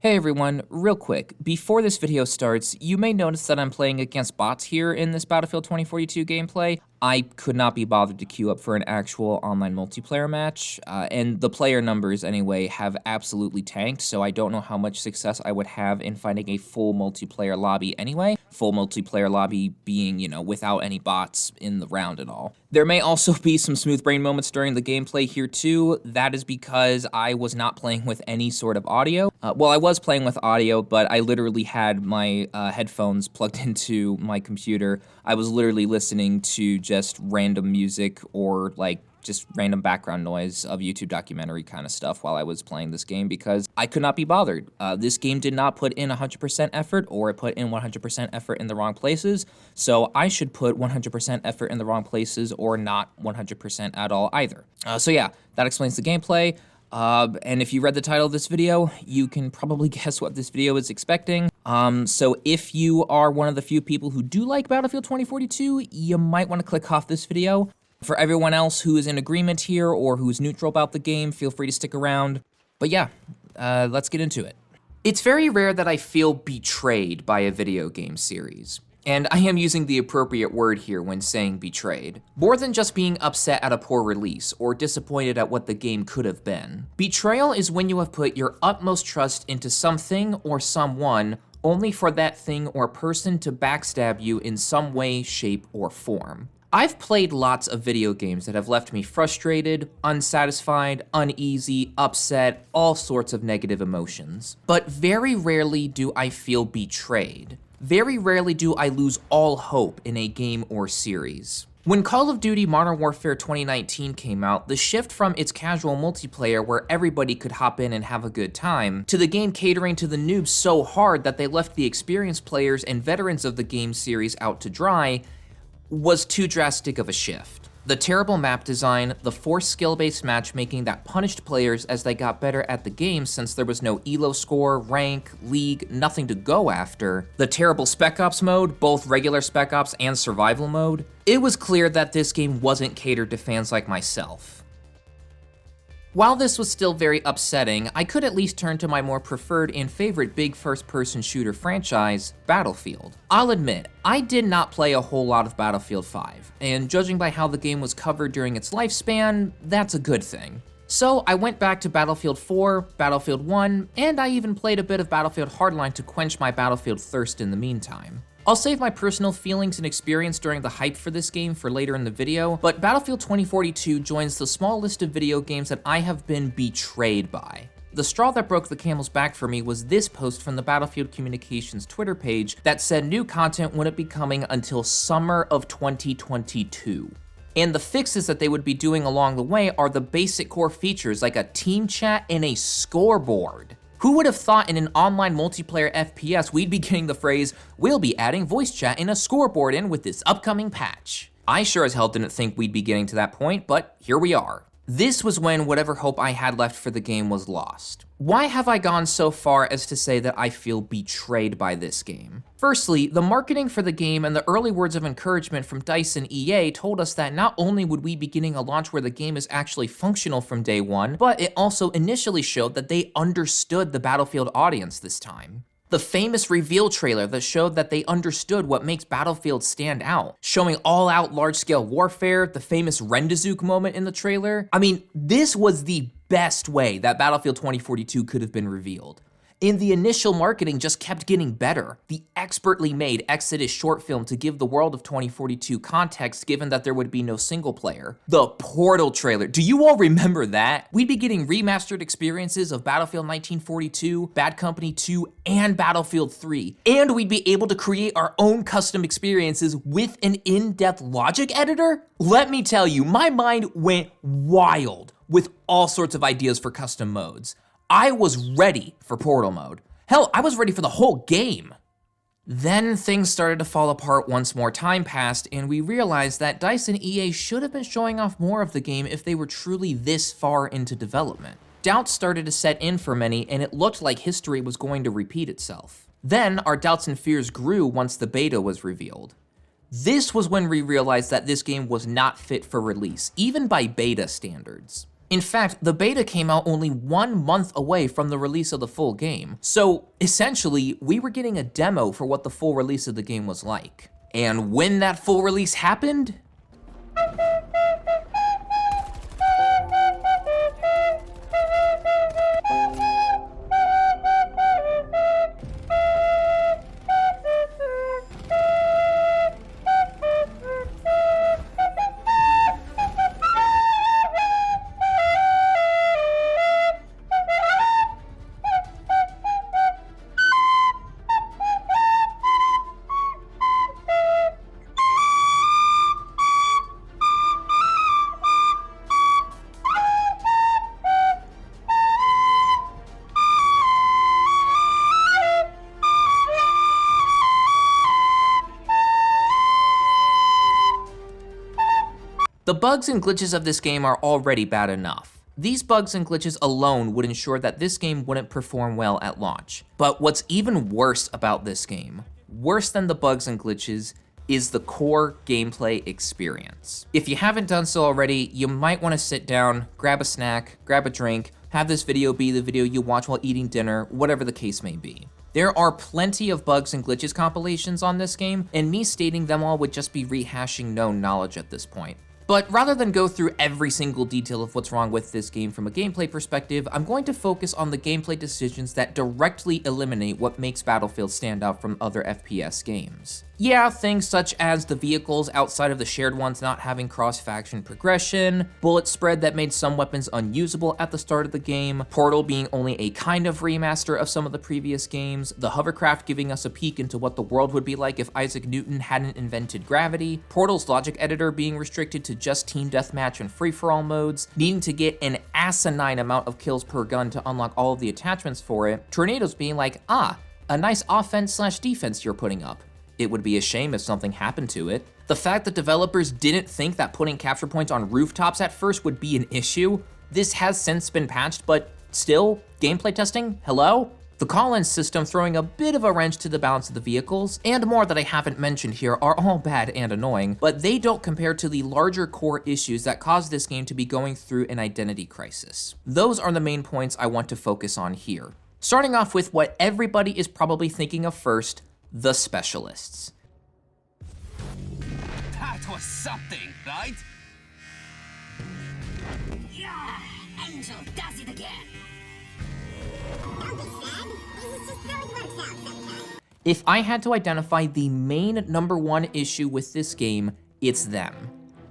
Hey everyone, real quick, before this video starts, you may notice that I'm playing against bots here in this Battlefield 2042 gameplay. I could not be bothered to queue up for an actual online multiplayer match, and the player numbers anyway have absolutely tanked, so I don't know how much success I would have in finding a full multiplayer lobby anyway. Full multiplayer lobby being, without any bots in the round at all. There may also be some smooth brain moments during the gameplay here too. That is because I was not playing with any sort of audio. Well, I was playing with audio, but I literally had my headphones plugged into my computer. I was literally listening to just random music or just random background noise of YouTube documentary kind of stuff while I was playing this game because I could not be bothered. This game did not put in 100% effort, or it put in 100% effort in the wrong places, so I should put 100% effort in the wrong places or not 100% at all either. So yeah, that explains the gameplay. And if you read the title of this video, you can probably guess what this video is expecting. So if you are one of the few people who do like Battlefield 2042, you might want to click off this video. For everyone else who is in agreement here or who's neutral about the game, feel free to stick around. But yeah, let's get into it. It's very rare that I feel betrayed by a video game series. And I am using the appropriate word here when saying betrayed. More than just being upset at a poor release or disappointed at what the game could have been. Betrayal is when you have put your utmost trust into something or someone only for that thing or person to backstab you in some way, shape, or form. I've played lots of video games that have left me frustrated, unsatisfied, uneasy, upset, all sorts of negative emotions. But very rarely do I feel betrayed. Very rarely do I lose all hope in a game or series. When Call of Duty Modern Warfare 2019 came out, the shift from its casual multiplayer where everybody could hop in and have a good time, to the game catering to the noobs so hard that they left the experienced players and veterans of the game series out to dry, was too drastic of a shift. The terrible map design, the forced skill-based matchmaking that punished players as they got better at the game since there was no elo score, rank, league, nothing to go after, the terrible Spec Ops mode, both regular Spec Ops and survival mode, it was clear that this game wasn't catered to fans like myself. While this was still very upsetting, I could at least turn to my more preferred and favorite big first-person shooter franchise, Battlefield. I'll admit, I did not play a whole lot of Battlefield 5, and judging by how the game was covered during its lifespan, that's a good thing. So I went back to Battlefield 4, Battlefield 1, and I even played a bit of Battlefield Hardline to quench my Battlefield thirst in the meantime. I'll save my personal feelings and experience during the hype for this game for later in the video, but Battlefield 2042 joins the small list of video games that I have been betrayed by. The straw that broke the camel's back for me was this post from the Battlefield Communications Twitter page that said new content wouldn't be coming until summer of 2022. And the fixes that they would be doing along the way are the basic core features like a team chat and a scoreboard. Who would have thought in an online multiplayer FPS we'd be getting the phrase, "We'll be adding voice chat and a scoreboard in with this upcoming patch"? I sure as hell didn't think we'd be getting to that point, but here we are. This was when whatever hope I had left for the game was lost. Why have I gone so far as to say that I feel betrayed by this game? Firstly, the marketing for the game and the early words of encouragement from DICE and EA told us that not only would we be getting a launch where the game is actually functional from day one, but it also initially showed that they understood the Battlefield audience this time. The famous reveal trailer that showed that they understood what makes Battlefield stand out, showing all-out large-scale warfare, the famous Rendazook moment in the trailer. I mean, this was the best way that Battlefield 2042 could have been revealed. And the initial marketing just kept getting better. The expertly made Exodus short film to give the world of 2042 context given that there would be no single player. The Portal trailer, do you all remember that? We'd be getting remastered experiences of Battlefield 1942, Bad Company 2, and Battlefield 3. And we'd be able to create our own custom experiences with an in-depth logic editor? Let me tell you, my mind went wild with all sorts of ideas for custom modes. I was ready for Portal mode. Hell, I was ready for the whole game. Then things started to fall apart once more time passed, and we realized that DICE and EA should have been showing off more of the game if they were truly this far into development. Doubts started to set in for many, and it looked like history was going to repeat itself. Then our doubts and fears grew once the beta was revealed. This was when we realized that this game was not fit for release, even by beta standards. In fact, the beta came out only 1 month away from the release of the full game, so essentially, we were getting a demo for what the full release of the game was like. And when that full release happened, the bugs and glitches of this game are already bad enough. These bugs and glitches alone would ensure that this game wouldn't perform well at launch. But what's even worse about this game, worse than the bugs and glitches, is the core gameplay experience. If you haven't done so already, you might want to sit down, grab a snack, grab a drink, have this video be the video you watch while eating dinner, whatever the case may be. There are plenty of bugs and glitches compilations on this game, and me stating them all would just be rehashing known knowledge at this point. But rather than go through every single detail of what's wrong with this game from a gameplay perspective, I'm going to focus on the gameplay decisions that directly eliminate what makes Battlefield stand out from other FPS games. Yeah, things such as the vehicles outside of the shared ones not having cross-faction progression, bullet spread that made some weapons unusable at the start of the game, Portal being only a kind of remaster of some of the previous games, the hovercraft giving us a peek into what the world would be like if Isaac Newton hadn't invented gravity, Portal's logic editor being restricted to just team deathmatch and free-for-all modes, needing to get an asinine amount of kills per gun to unlock all of the attachments for it, tornadoes being like, a nice offense/defense you're putting up. It would be a shame if something happened to it. The fact that developers didn't think that putting capture points on rooftops at first would be an issue, this has since been patched, but still, gameplay testing, hello? The call-in system throwing a bit of a wrench to the balance of the vehicles, and more that I haven't mentioned here are all bad and annoying, but they don't compare to the larger core issues that caused this game to be going through an identity crisis. Those are the main points I want to focus on here. Starting off with what everybody is probably thinking of first, the specialists. That was something, right? Yeah, Angel does it again. Don't be sad. This is just how it works out sometimes. If I had to identify the main number one issue with this game, it's them.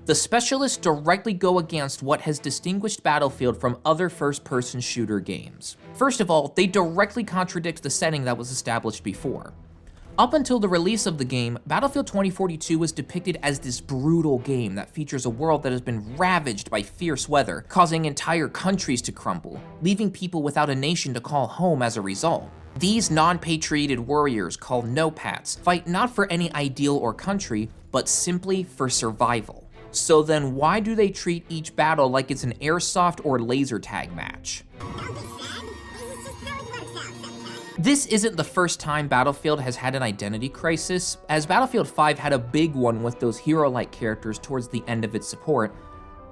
The specialists directly go against what has distinguished Battlefield from other first-person shooter games. First of all, they directly contradict the setting that was established before. Up until the release of the game, Battlefield 2042 was depicted as this brutal game that features a world that has been ravaged by fierce weather, causing entire countries to crumble, leaving people without a nation to call home as a result. These non-patrioted warriors, called NOPATs, fight not for any ideal or country, but simply for survival. So then why do they treat each battle like it's an airsoft or laser tag match? Don't be sad. This is just how it works out sometimes. This isn't the first time Battlefield has had an identity crisis, as Battlefield 5 had a big one with those hero-like characters towards the end of its support,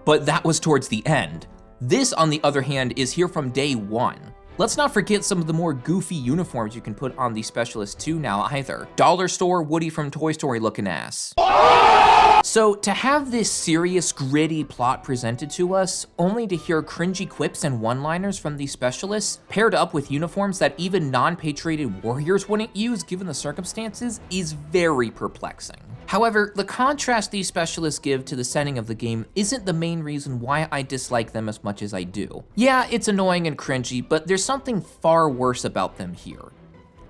but that was towards the end. This, on the other hand, is here from day one. Let's not forget some of the more goofy uniforms you can put on the Specialist 2 now either. Dollar store Woody from Toy Story looking ass. So to have this serious, gritty plot presented to us, only to hear cringy quips and one-liners from these specialists, paired up with uniforms that even non-patrioted warriors wouldn't use given the circumstances, is very perplexing. However, the contrast these specialists give to the setting of the game isn't the main reason why I dislike them as much as I do. Yeah, it's annoying and cringy, but there's something far worse about them here.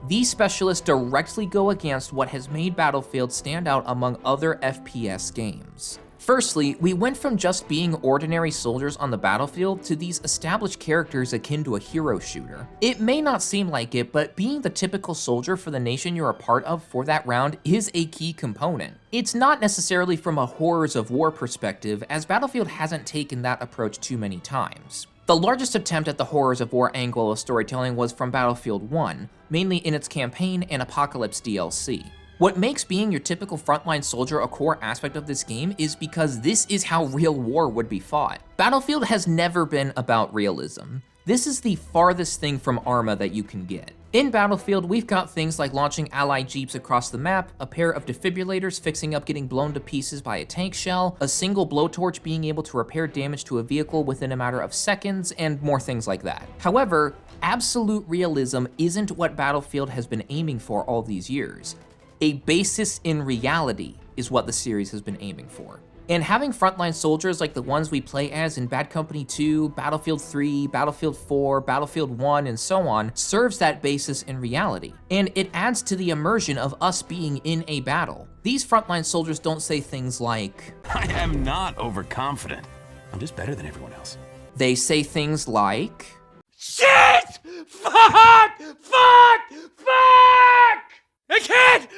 These specialists directly go against what has made Battlefield stand out among other FPS games. Firstly, we went from just being ordinary soldiers on the battlefield to these established characters akin to a hero shooter. It may not seem like it, but being the typical soldier for the nation you're a part of for that round is a key component. It's not necessarily from a horrors of war perspective, as Battlefield hasn't taken that approach too many times. The largest attempt at the horrors of war angle of storytelling was from Battlefield 1, mainly in its campaign and Apocalypse DLC. What makes being your typical frontline soldier a core aspect of this game is because this is how real war would be fought. Battlefield has never been about realism. This is the farthest thing from Arma that you can get. In Battlefield, we've got things like launching allied jeeps across the map, a pair of defibrillators fixing up getting blown to pieces by a tank shell, a single blowtorch being able to repair damage to a vehicle within a matter of seconds, and more things like that. However, absolute realism isn't what Battlefield has been aiming for all these years. A basis in reality is what the series has been aiming for. And having frontline soldiers like the ones we play as in Bad Company 2, Battlefield 3, Battlefield 4, Battlefield 1, and so on, serves that basis in reality. And it adds to the immersion of us being in a battle. These frontline soldiers don't say things like, I am not overconfident. I'm just better than everyone else. They say things like, Shit! Fuck! Fuck! Fuck! I can't!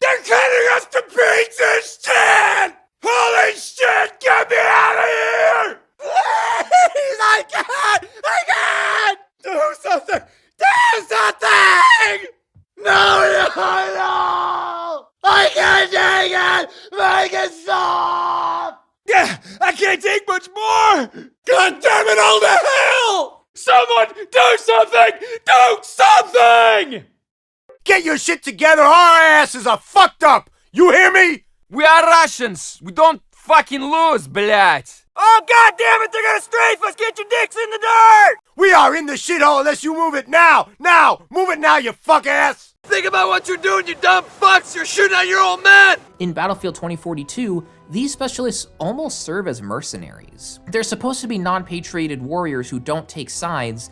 They're cutting us to pieces, Stan! Holy shit, get me out of here! Please, I can't! Do something! Do something! No! I can't take it! Make it stop! Yeah, I can't take much more! God damn it, all the hell! Someone, do something! Do something! Get your shit together, our asses are fucked up! You hear me? We are Russians. We don't fucking lose, blять. Oh, god damn it, they're gonna strafe us! Get your dicks in the dirt! We are in the shithole unless you move it now! Now! Move it now, you fuck ass! Think about what you're doing, you dumb fucks! You're shooting at your old man! in Battlefield 2042, these specialists almost serve as mercenaries. They're supposed to be non-patrioted warriors who don't take sides,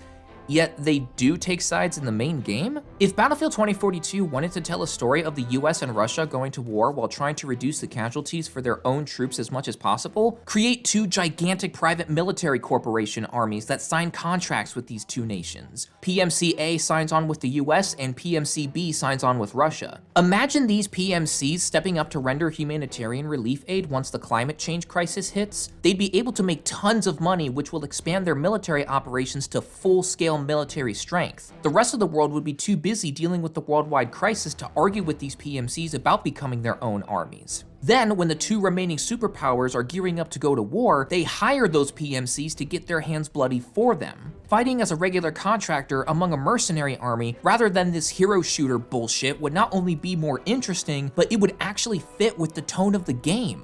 yet they do take sides in the main game? If Battlefield 2042 wanted to tell a story of the US and Russia going to war while trying to reduce the casualties for their own troops as much as possible, create two gigantic private military corporation armies that sign contracts with these two nations. PMC-A signs on with the US and PMC-B signs on with Russia. Imagine these PMCs stepping up to render humanitarian relief aid once the climate change crisis hits. They'd be able to make tons of money, which will expand their military operations to full-scale military strength. The rest of the world would be too busy dealing with the worldwide crisis to argue with these PMCs about becoming their own armies. Then, when the two remaining superpowers are gearing up to go to war, they hire those PMCs to get their hands bloody for them, fighting as a regular contractor among a mercenary army rather than this hero shooter bullshit would not only be more interesting, but it would actually fit with the tone of the game.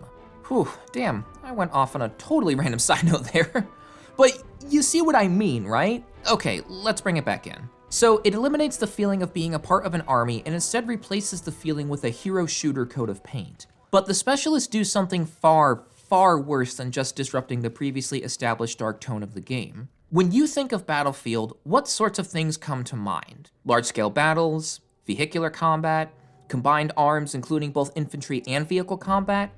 Whew, damn, I went off on a totally random side note there. But you see what I mean, right? Okay, let's bring it back in. So it eliminates the feeling of being a part of an army and instead replaces the feeling with a hero shooter coat of paint. But the specialists do something far, far worse than just disrupting the previously established dark tone of the game. When you think of Battlefield, what sorts of things come to mind? Large-scale battles, vehicular combat, combined arms including both infantry and vehicle combat,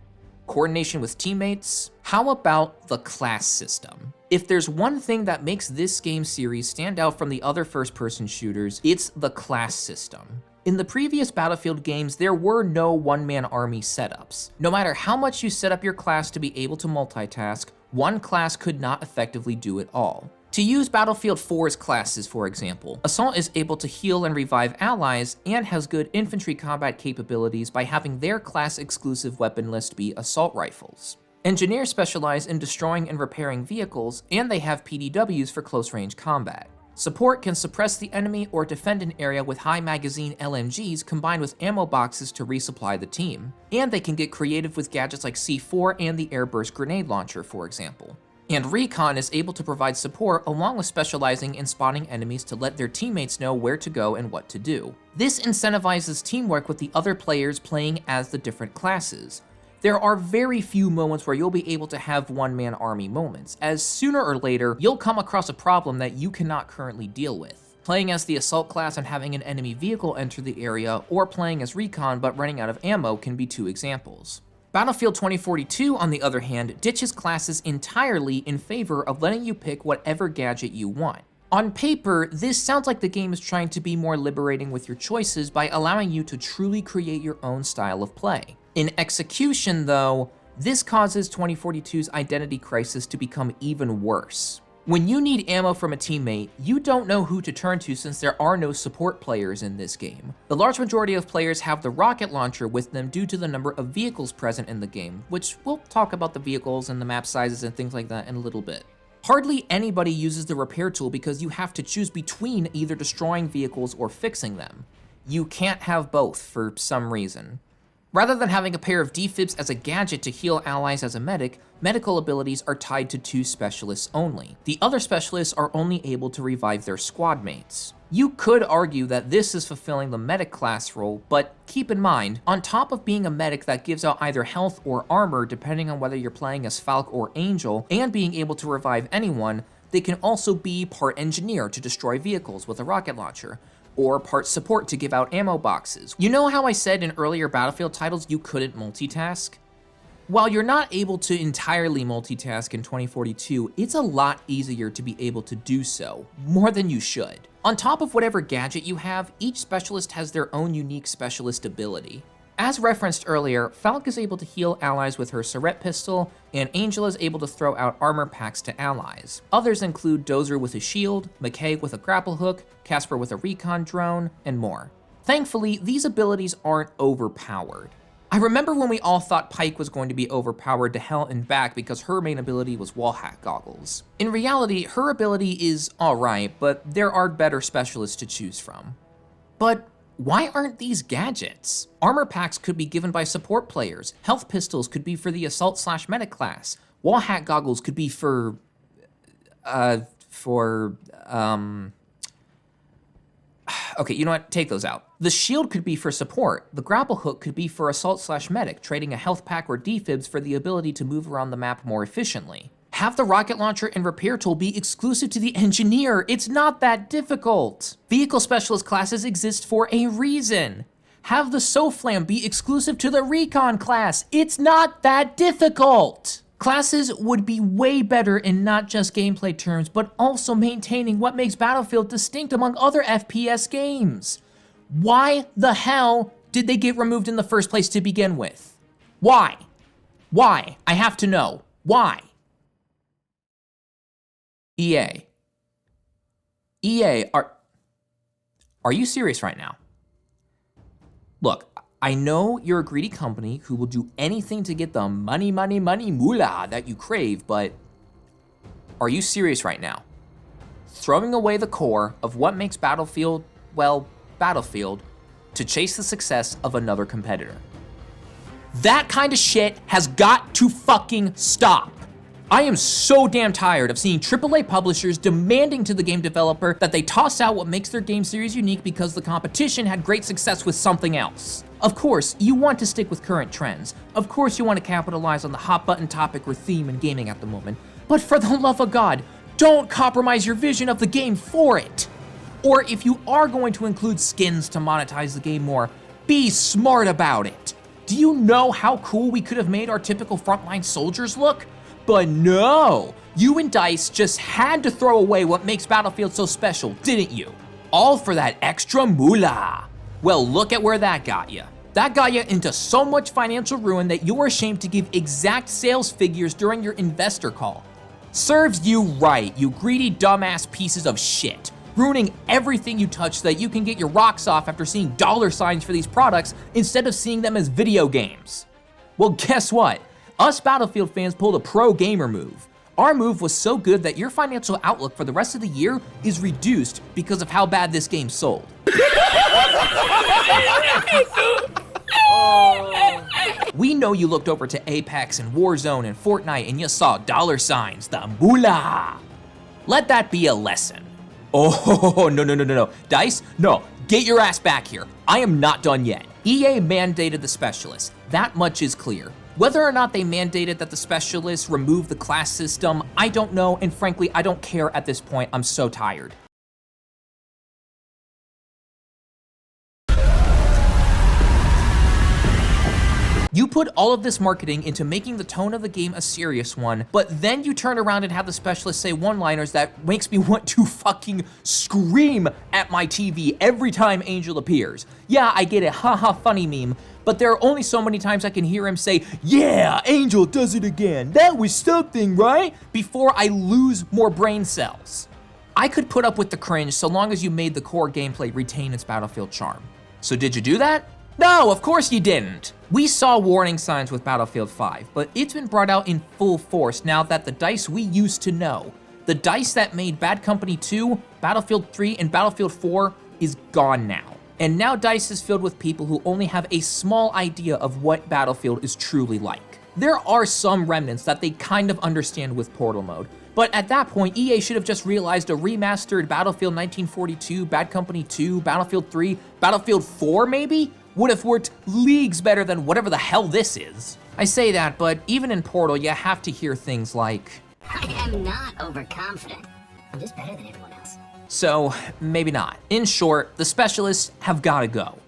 coordination with teammates? How about the class system? If there's one thing that makes this game series stand out from the other first-person shooters, it's the class system. In the previous Battlefield games, there were no one-man army setups. No matter how much you set up your class to be able to multitask, one class could not effectively do it all. To use Battlefield 4's classes, for example, Assault is able to heal and revive allies and has good infantry combat capabilities by having their class-exclusive weapon list be assault rifles. Engineers specialize in destroying and repairing vehicles, and they have PDWs for close-range combat. Support can suppress the enemy or defend an area with high magazine LMGs combined with ammo boxes to resupply the team. And they can get creative with gadgets like C4 and the airburst grenade launcher, for example. And Recon is able to provide support along with specializing in spotting enemies to let their teammates know where to go and what to do. This incentivizes teamwork with the other players playing as the different classes. There are very few moments where you'll be able to have one-man army moments, as sooner or later, you'll come across a problem that you cannot currently deal with. Playing as the assault class and having an enemy vehicle enter the area, or playing as Recon but running out of ammo can be two examples. Battlefield 2042, on the other hand, ditches classes entirely in favor of letting you pick whatever gadget you want. On paper, this sounds like the game is trying to be more liberating with your choices by allowing you to truly create your own style of play. In execution, though, this causes 2042's identity crisis to become even worse. When you need ammo from a teammate, you don't know who to turn to since there are no support players in this game. The large majority of players have the rocket launcher with them due to the number of vehicles present in the game, which we'll talk about the vehicles and the map sizes and things like that in a little bit. Hardly anybody uses the repair tool because you have to choose between either destroying vehicles or fixing them. You can't have both for some reason. Rather than having a pair of defibs as a gadget to heal allies as a medic, medical abilities are tied to 2 specialists only. The other specialists are only able to revive their squad mates. You could argue that this is fulfilling the medic class role, but keep in mind, on top of being a medic that gives out either health or armor depending on whether you're playing as Falk or Angel, and being able to revive anyone, they can also be part engineer to destroy vehicles with a rocket launcher, or part support to give out ammo boxes. You know how I said in earlier Battlefield titles you couldn't multitask? While you're not able to entirely multitask in 2042, it's a lot easier to be able to do so, more than you should. On top of whatever gadget you have, each specialist has their own unique specialist ability. As referenced earlier, Falk is able to heal allies with her Surette pistol, and Angel is able to throw out armor packs to allies. Others include Dozer with a shield, McKay with a grapple hook, Casper with a recon drone, and more. Thankfully, these abilities aren't overpowered. I remember when we all thought Pike was going to be overpowered to hell and back because her main ability was wall hack goggles. In reality, her ability is alright, but there are better specialists to choose from. But why aren't these gadgets? Armor packs could be given by support players, health pistols could be for the assault/medic class, wall hack goggles could be for okay, you know what, take those out. The shield could be for support, the grapple hook could be for assault/medic, trading a health pack or defibs for the ability to move around the map more efficiently. Have the rocket launcher and repair tool be exclusive to the engineer. It's not that difficult. Vehicle specialist classes exist for a reason. Have the SOFLAM be exclusive to the recon class. It's not that difficult. Classes would be way better in not just gameplay terms, but also maintaining what makes Battlefield distinct among other FPS games. Why the hell did they get removed in the first place to begin with? Why? Why? I have to know. Why? EA, are you serious right now? Look, I know you're a greedy company who will do anything to get the money moolah that you crave, but are you serious right now? Throwing away the core of what makes Battlefield, well, Battlefield, to chase the success of another competitor. That kind of shit has got to fucking stop. I am so damn tired of seeing AAA publishers demanding to the game developer that they toss out what makes their game series unique because the competition had great success with something else. Of course, you want to stick with current trends. Of course, you want to capitalize on the hot button topic or theme in gaming at the moment. But for the love of God, don't compromise your vision of the game for it. Or if you are going to include skins to monetize the game more, be smart about it. Do you know how cool we could have made our typical frontline soldiers look? But no, you and DICE just had to throw away what makes Battlefield so special, didn't you? All for that extra moolah. Well, look at where that got you. That got you into so much financial ruin that you're ashamed to give exact sales figures during your investor call. Serves you right, you greedy dumbass pieces of shit. Ruining everything you touch so that you can get your rocks off after seeing dollar signs for these products instead of seeing them as video games. Well, guess what? Us Battlefield fans pulled a pro gamer move. Our move was so good that your financial outlook for the rest of the year is reduced because of how bad this game sold. We know you looked over to Apex and Warzone and Fortnite and you saw dollar signs, the moolah. Let that be a lesson. Oh, no. DICE, no, get your ass back here. I am not done yet. EA mandated the specialists. That much is clear. Whether or not they mandated that the specialists remove the class system, I don't know, and frankly, I don't care at this point. I'm so tired. You put all of this marketing into making the tone of the game a serious one, but then you turn around and have the specialists say one-liners that makes me want to fucking scream at my TV every time Angel appears. Yeah, I get it, haha funny meme, but there are only so many times I can hear him say, "Yeah, Angel does it again. That was something, right?" before I lose more brain cells. I could put up with the cringe so long as you made the core gameplay retain its Battlefield charm. So did you do that? No, of course you didn't. We saw warning signs with Battlefield 5, but it's been brought out in full force now that the DICE we used to know, the DICE that made Bad Company 2, Battlefield 3, and Battlefield 4 is gone now. And now DICE is filled with people who only have a small idea of what Battlefield is truly like. There are some remnants that they kind of understand with Portal mode, but at that point, EA should have just realized a remastered Battlefield 1942, Bad Company 2, Battlefield 3, Battlefield 4 maybe, would have worked leagues better than whatever the hell this is. I say that, but even in Portal, you have to hear things like, I am not overconfident. I'm just better than everyone else. so maybe not. In short, the specialists have gotta go.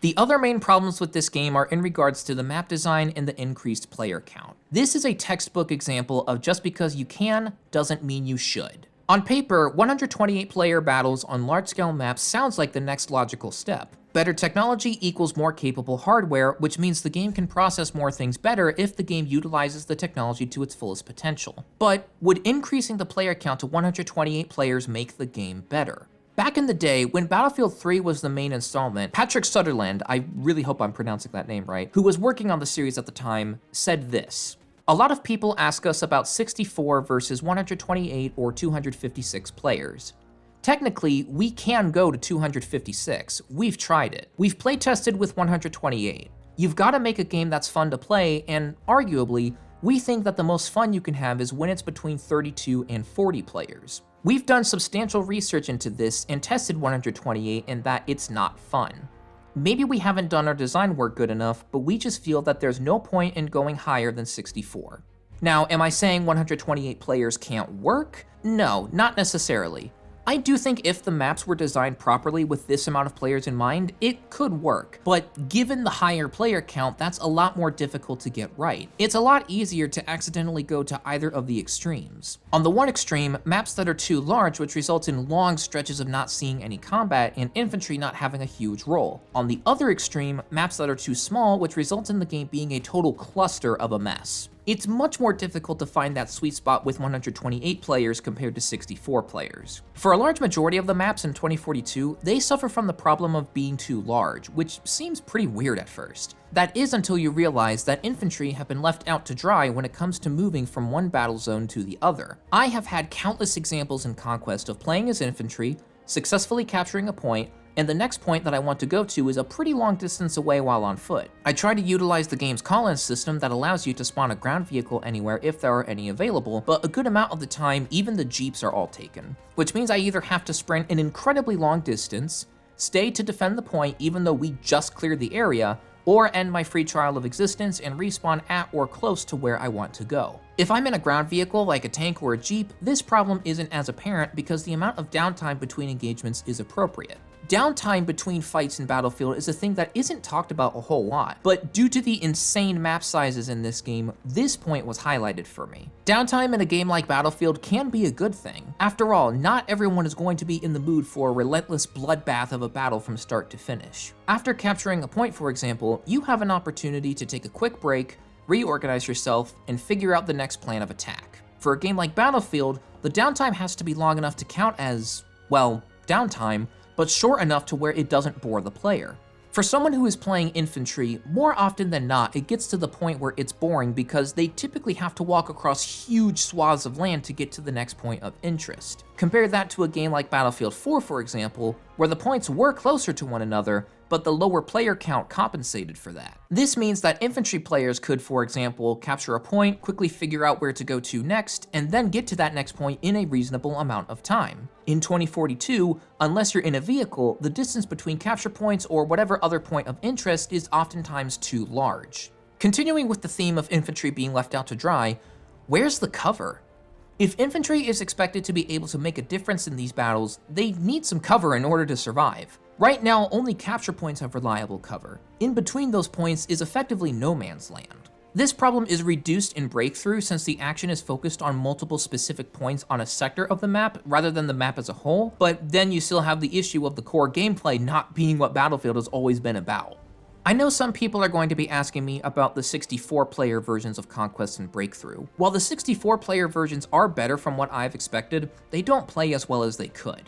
The other main problems with this game are in regards to the map design and the increased player count. This is a textbook example of just because you can doesn't mean you should. On paper, 128 player battles on large-scale maps sounds like the next logical step. Better technology equals more capable hardware, which means the game can process more things better if the game utilizes the technology to its fullest potential. But would increasing the player count to 128 players make the game better? Back in the day, when Battlefield 3 was the main installment, Patrick Sutherland, I really hope I'm pronouncing that name right, who was working on the series at the time, said this: "A lot of people ask us about 64 versus 128 or 256 players. Technically, we can go to 256. We've tried it. We've play tested with 128. You've got to make a game that's fun to play, and arguably, we think that the most fun you can have is when it's between 32 and 40 players. We've done substantial research into this and tested 128 and that it's not fun. Maybe we haven't done our design work good enough, but we just feel that there's no point in going higher than 64. Now, am I saying 128 players can't work? No, not necessarily. I do think if the maps were designed properly with this amount of players in mind, it could work, but given the higher player count, that's a lot more difficult to get right. It's a lot easier to accidentally go to either of the extremes. On the one extreme, maps that are too large, which results in long stretches of not seeing any combat and infantry not having a huge role. On the other extreme, maps that are too small, which results in the game being a total cluster of a mess. It's much more difficult to find that sweet spot with 128 players compared to 64 players. For a large majority of the maps in 2042, they suffer from the problem of being too large, which seems pretty weird at first. That is until you realize that infantry have been left out to dry when it comes to moving from one battle zone to the other. I have had countless examples in Conquest of playing as infantry, successfully capturing a point, and the next point that I want to go to is a pretty long distance away while on foot. I try to utilize the game's call-in system that allows you to spawn a ground vehicle anywhere if there are any available, but a good amount of the time, even the jeeps are all taken. Which means I either have to sprint an incredibly long distance, stay to defend the point even though we just cleared the area, or end my free trial of existence and respawn at or close to where I want to go. If I'm in a ground vehicle like a tank or a jeep, this problem isn't as apparent because the amount of downtime between engagements is appropriate. Downtime between fights in Battlefield is a thing that isn't talked about a whole lot, but due to the insane map sizes in this game, this point was highlighted for me. Downtime in a game like Battlefield can be a good thing. After all, not everyone is going to be in the mood for a relentless bloodbath of a battle from start to finish. After capturing a point, for example, you have an opportunity to take a quick break, reorganize yourself, and figure out the next plan of attack. For a game like Battlefield, the downtime has to be long enough to count as, well, downtime, but short enough to where it doesn't bore the player. For someone who is playing infantry, more often than not, it gets to the point where it's boring because they typically have to walk across huge swaths of land to get to the next point of interest. Compare that to a game like Battlefield 4, for example, where the points were closer to one another, but the lower player count compensated for that. This means that infantry players could, for example, capture a point, quickly figure out where to go to next, and then get to that next point in a reasonable amount of time. In 2042, unless you're in a vehicle, the distance between capture points or whatever other point of interest is oftentimes too large. Continuing with the theme of infantry being left out to dry, where's the cover? If infantry is expected to be able to make a difference in these battles, they need some cover in order to survive. Right now, only capture points have reliable cover. In between those points is effectively no man's land. This problem is reduced in Breakthrough since the action is focused on multiple specific points on a sector of the map rather than the map as a whole, but then you still have the issue of the core gameplay not being what Battlefield has always been about. I know some people are going to be asking me about the 64-player versions of Conquest and Breakthrough. While the 64-player versions are better from what I've expected, they don't play as well as they could.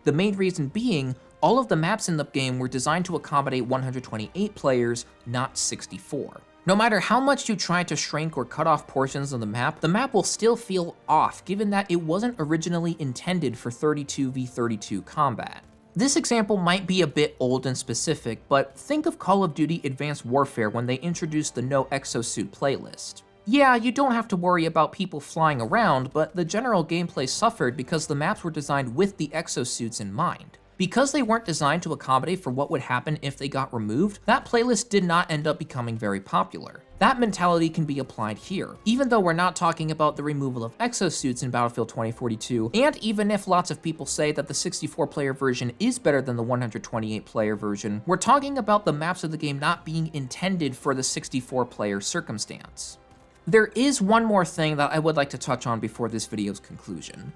The main reason being, all of the maps in the game were designed to accommodate 128 players, not 64. No matter how much you try to shrink or cut off portions of the map will still feel off, given that it wasn't originally intended for 32v32 combat. This example might be a bit old and specific, but think of Call of Duty Advanced Warfare when they introduced the No Exosuit playlist. Yeah, you don't have to worry about people flying around, but the general gameplay suffered because the maps were designed with the exosuits in mind. Because they weren't designed to accommodate for what would happen if they got removed, that playlist did not end up becoming very popular. That mentality can be applied here, even though we're not talking about the removal of exosuits in Battlefield 2042, and even if lots of people say that the 64-player version is better than the 128-player version, we're talking about the maps of the game not being intended for the 64-player circumstance. There is one more thing that I would like to touch on before this video's conclusion.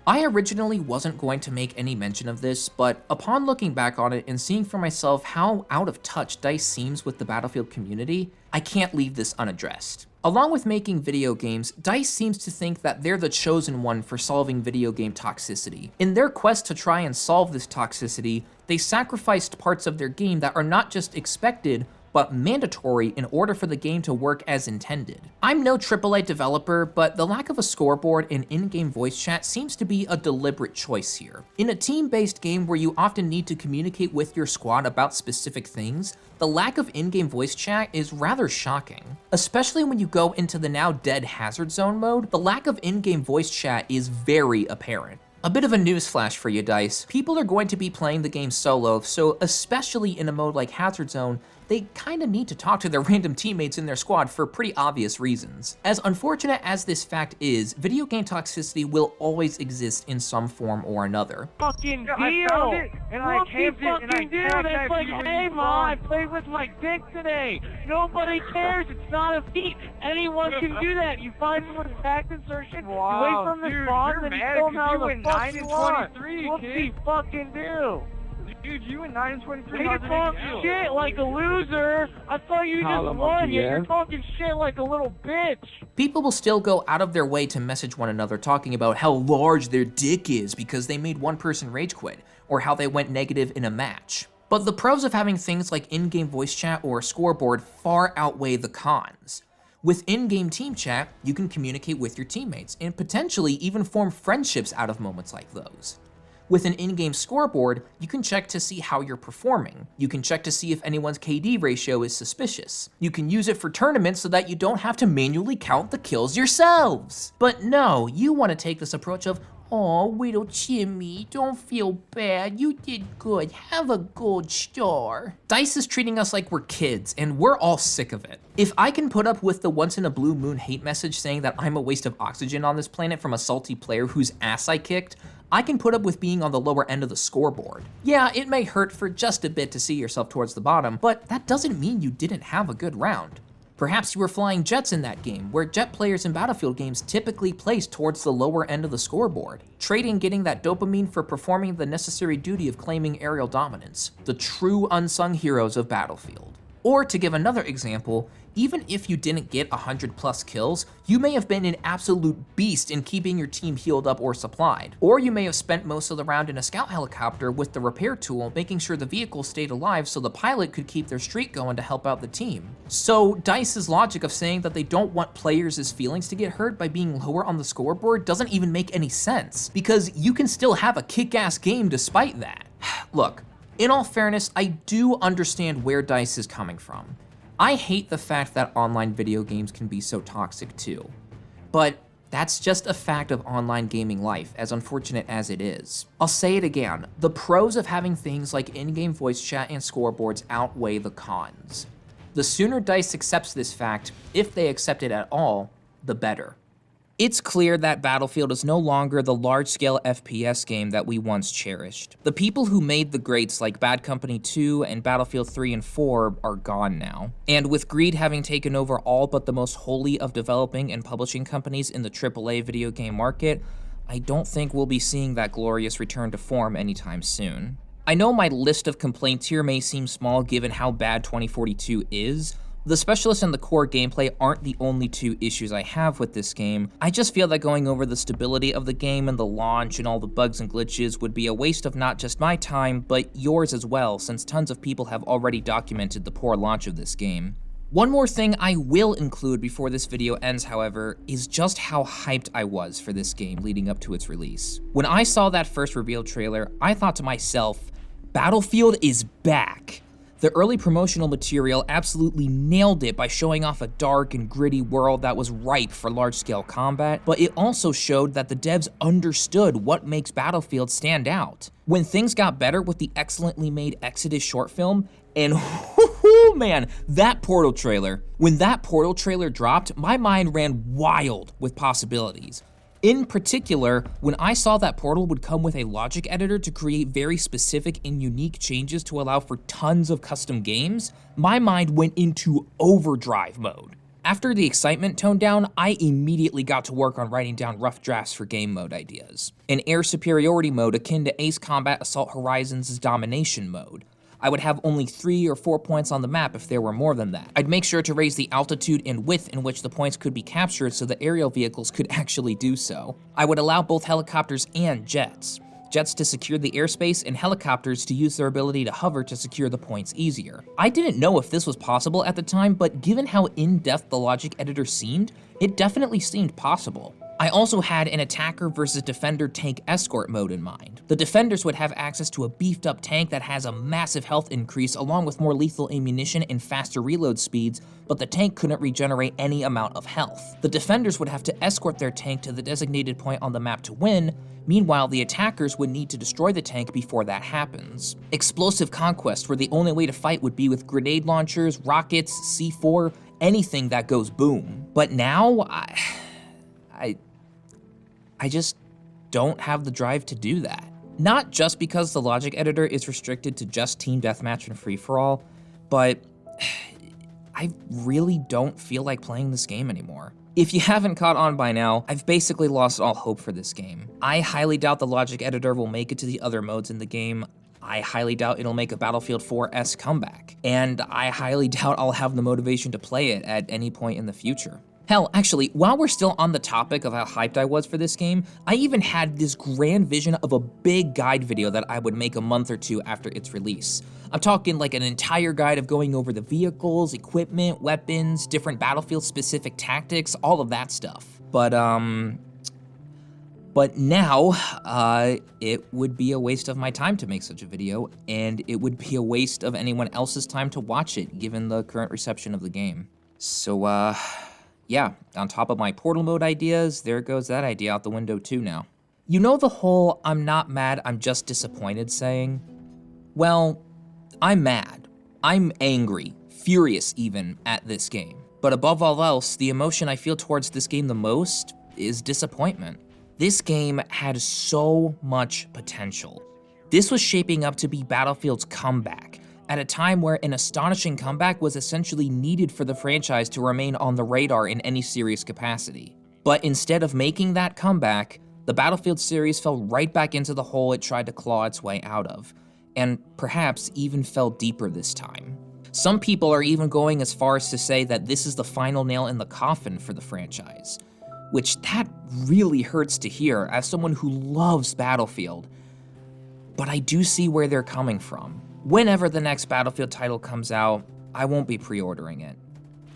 I originally wasn't going to make any mention of this, but upon looking back on it and seeing for myself how out of touch DICE seems with the Battlefield community, I can't leave this unaddressed. Along with making video games, DICE seems to think that they're the chosen one for solving video game toxicity. In their quest to try and solve this toxicity, they sacrificed parts of their game that are not just expected, but mandatory in order for the game to work as intended. I'm no AAA developer, but the lack of a scoreboard and in-game voice chat seems to be a deliberate choice here. In a team-based game where you often need to communicate with your squad about specific things, the lack of in-game voice chat is rather shocking. Especially when you go into the now dead Hazard Zone mode, the lack of in-game voice chat is very apparent. A bit of a newsflash for you, DICE. People are going to be playing the game solo, so especially in a mode like Hazard Zone, they kinda need to talk to their random teammates in their squad for pretty obvious reasons. As unfortunate as this fact is, video game toxicity will always exist in some form or another. Fucking deal! I found it, and I camped it, and I fucking deal! tagged That's that like, video hey you ma, I found. played with my dick today. Nobody cares. It's not a feat. Anyone can do that. You find someone's tact insertion, Wow, you wait from the dude, spawn, you're then you mad kill them 'cause how you the went fuck 9 you and want. 23, Whoopsie kid. fucking do. Dude, you and 9 and 23. You how's it talk feel? shit like a loser. I thought you Holla, just won, monkey, yet yeah? you're talking shit like a little bitch. People will still go out of their way to message one another talking about how large their dick is because they made one person rage quit, or how they went negative in a match. But the pros of having things like in-game voice chat or a scoreboard far outweigh the cons. With in-game team chat, you can communicate with your teammates and potentially even form friendships out of moments like those. With an in-game scoreboard, you can check to see how you're performing. You can check to see if anyone's KD ratio is suspicious. You can use it for tournaments so that you don't have to manually count the kills yourselves. But no, you want to take this approach of, "Aw, little Jimmy, don't feel bad. You did good. Have a gold star." DICE is treating us like we're kids, and we're all sick of it. If I can put up with the once-in-a-blue-moon hate message saying that I'm a waste of oxygen on this planet from a salty player whose ass I kicked, I can put up with being on the lower end of the scoreboard. Yeah, it may hurt for just a bit to see yourself towards the bottom, but that doesn't mean you didn't have a good round. Perhaps you were flying jets in that game, where jet players in Battlefield games typically place towards the lower end of the scoreboard, trading getting that dopamine for performing the necessary duty of claiming aerial dominance, the true unsung heroes of Battlefield. Or to give another example, even if you didn't get 100+ kills, you may have been an absolute beast in keeping your team healed up or supplied. Or you may have spent most of the round in a scout helicopter with the repair tool, making sure the vehicle stayed alive so the pilot could keep their streak going to help out the team. So DICE's logic of saying that they don't want players' feelings to get hurt by being lower on the scoreboard doesn't even make any sense, because you can still have a kick-ass game despite that. Look, in all fairness, I do understand where DICE is coming from. I hate the fact that online video games can be so toxic too. But that's just a fact of online gaming life, as unfortunate as it is. I'll say it again, the pros of having things like in-game voice chat and scoreboards outweigh the cons. The sooner DICE accepts this fact, if they accept it at all, the better. It's clear that Battlefield is no longer the large-scale FPS game that we once cherished. The people who made the greats like Bad Company 2 and Battlefield 3 and 4 are gone now. And with greed having taken over all but the most holy of developing and publishing companies in the AAA video game market, I don't think we'll be seeing that glorious return to form anytime soon. I know my list of complaints here may seem small given how bad 2042 is. The specialist and the core gameplay aren't the only two issues I have with this game. I just feel that going over the stability of the game and the launch and all the bugs and glitches would be a waste of not just my time, but yours as well, since tons of people have already documented the poor launch of this game. One more thing I will include before this video ends, however, is just how hyped I was for this game leading up to its release. When I saw that first reveal trailer, I thought to myself, Battlefield is back. The early promotional material absolutely nailed it by showing off a dark and gritty world that was ripe for large-scale combat, but it also showed that the devs understood what makes Battlefield stand out. When things got better with the excellently made Exodus short film, and man, that Portal trailer. When that Portal trailer dropped, my mind ran wild with possibilities. In particular, when I saw that Portal would come with a logic editor to create very specific and unique changes to allow for tons of custom games, my mind went into overdrive mode. After the excitement toned down, I immediately got to work on writing down rough drafts for game mode ideas. An air superiority mode akin to Ace Combat Assault Horizons' domination mode. I would have only 3 or 4 points on the map if there were more than that. I'd make sure to raise the altitude and width in which the points could be captured so the aerial vehicles could actually do so. I would allow both helicopters and jets. Jets to secure the airspace and helicopters to use their ability to hover to secure the points easier. I didn't know if this was possible at the time, but given how in-depth the logic editor seemed, it definitely seemed possible. I also had an attacker versus defender tank escort mode in mind. The defenders would have access to a beefed up tank that has a massive health increase along with more lethal ammunition and faster reload speeds, but the tank couldn't regenerate any amount of health. The defenders would have to escort their tank to the designated point on the map to win. Meanwhile, the attackers would need to destroy the tank before that happens. Explosive conquest, where the only way to fight would be with grenade launchers, rockets, C4, anything that goes boom. But now, I just don't have the drive to do that. Not just because the logic editor is restricted to just team deathmatch and free-for-all, but I really don't feel like playing this game anymore. If you haven't caught on by now, I've basically lost all hope for this game. I highly doubt the logic editor will make it to the other modes in the game. I highly doubt it'll make a Battlefield 4-esque comeback. And I highly doubt I'll have the motivation to play it at any point in the future. Hell, actually, while we're still on the topic of how hyped I was for this game, I even had this grand vision of a big guide video that I would make a month or two after its release. I'm talking like an entire guide of going over the vehicles, equipment, weapons, different Battlefield-specific tactics, all of that stuff. But now, it would be a waste of my time to make such a video, and it would be a waste of anyone else's time to watch it, given the current reception of the game. So, yeah, on top of my Portal mode ideas, there goes that idea out the window too now. You know the whole "I'm not mad, I'm just disappointed" saying? Well, I'm mad. I'm angry, furious even, at this game. But above all else, the emotion I feel towards this game the most is disappointment. This game had so much potential. This was shaping up to be Battlefield's comeback, at a time where an astonishing comeback was essentially needed for the franchise to remain on the radar in any serious capacity. But instead of making that comeback, the Battlefield series fell right back into the hole it tried to claw its way out of, and perhaps even fell deeper this time. Some people are even going as far as to say that this is the final nail in the coffin for the franchise, which that really hurts to hear as someone who loves Battlefield. But I do see where they're coming from. Whenever the next Battlefield title comes out, I won't be pre-ordering it.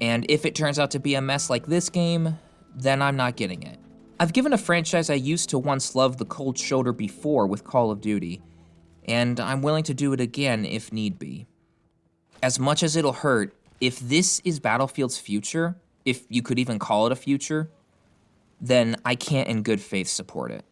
And if it turns out to be a mess like this game, then I'm not getting it. I've given a franchise I used to once love the cold shoulder before with Call of Duty, and I'm willing to do it again if need be. As much as it'll hurt, if this is Battlefield's future, if you could even call it a future, then I can't in good faith support it.